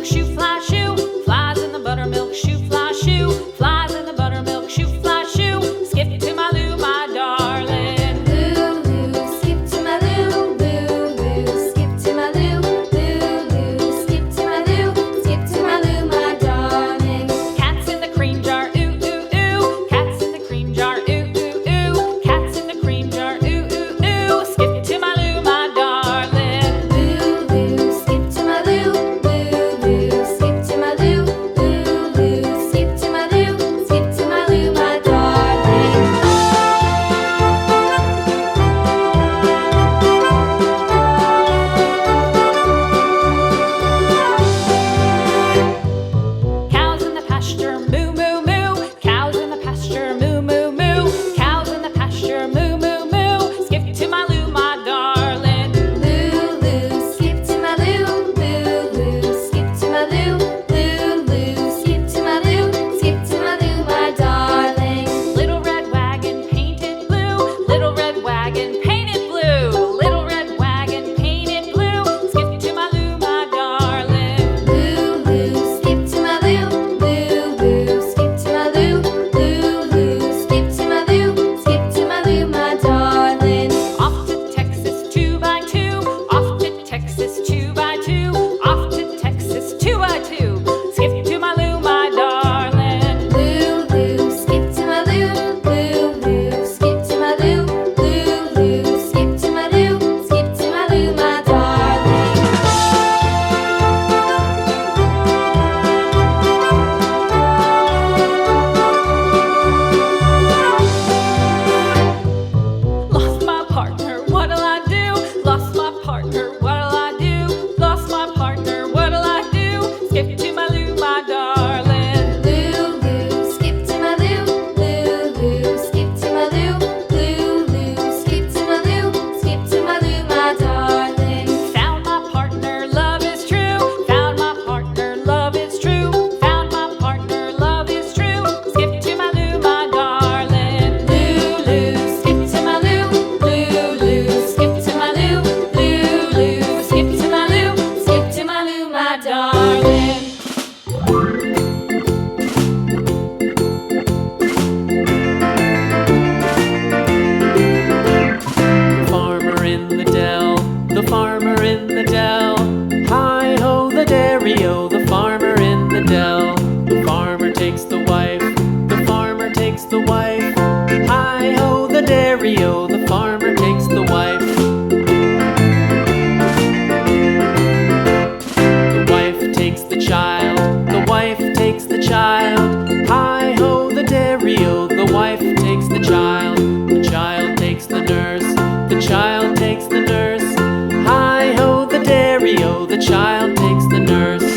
buttermilk shoe, fly shoe. Flies in the buttermilk shoe, fly shoe. Flies in the buttermilk shoe, fly shoe. Skip to my Lou, my darling. Lou, skip to my Lou, Lou, skip to my Lou, Lou, skip to my Lou, skip to my Lou, my darling. Cats in the cream jar, ooh, ooh, ooh. Cats in the cream jar, ooh, ooh, ooh. Cats in the cream jar, ooh, ooh, ooh. Skip to my Lou, my darling. Lou, skip to my Lou, Lou, skip to my Lou, Lou, skip to my Lou, skip to my Lou, my darling. Cows in the pasture, moo, moo, moo. Cows in the pasture, moo, moo, moo. Cows in the pasture, moo, moo, moo. Skip to my Lou, my darling. Lou, skip to my Lou, Lou, skip to my Lou, Lou, skip to my Lou, skip to my Lou, my darling. Little red wagon painted blue. Little red wagon painted blue. Little red wagon painted blue. Skip to my Lou, my darling. Lou, skip to my Lou, Lou, skip to my Lou, Lou, skip to my Lou, skip to my Lou, my darling. Off to Texas 2x2. Off to Texas 2x2. Off to Texas 2x2. Skip to my Lou, my darling. Lou, skip to my Lou, Lou, skip to my Lou, Lou, skip to my Lou, skip to my Lou, my darling. Lost my partner, what'll I do? Lost my partner, what'll I do? Lost my partner, what'll I do? Skip to my Lou, my darling. Lou, skip to my Lou, Lou, skip to my Lou, Lou, skip to my Lou, skip to my Lou, my darling. Found my partner, love is true. Found my partner, love is true. Found my partner, love is true. Skip to my Lou, my darling. Lou, skip to my Lou, Lou, skip to my Lou, Lou, skip to my Lou, skip to my Lou, my darling. The farmer in the dell, the farmer in the dell. Hi-ho, the dairy-o, the farmer in the dell. The farmer takes the wife, the farmer takes the wife. Hi-ho, the dairy-o, the farmer takes the wife. The wife takes the child, the wife takes the child. Hi-ho, the dairy-o, the wife takes the child. The child takes the nurse, the child takes the nurse. Hi-ho, the dairy-o, the child takes the nurse.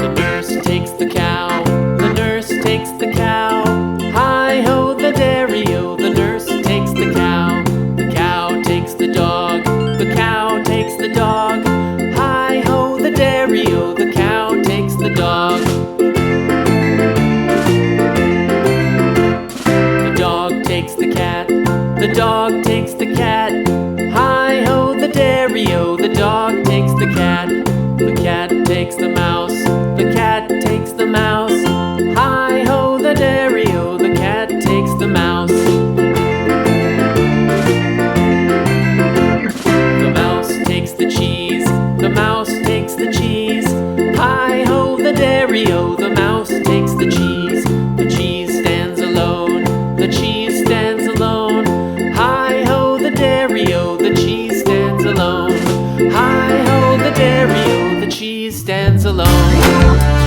The nurse takes the cow, the nurse takes the cow. Hi-ho, the dairy-o, the nurse takes the cow. The cow takes the dog, the cow takes the dog. Hi-ho, the dairy-o, the cow takes the dog. The dog takes the cat, the dog takes the cat. Hi-ho, the dairy-o, the dog takes the cat. The cat takes the mouse, the cat takes the mouse. Hi-ho, the dairy-o, the cat takes the mouse. The mouse takes the cheese, the mouse takes the cheese. Hi-ho, the dairy-o, the mouse takes the cheese. The cheese stands alone, the cheese stands alone. Hi-ho, the dairy-o, the cheese stands alone. Hi-ho, the dairy-o, the cheese stands alone.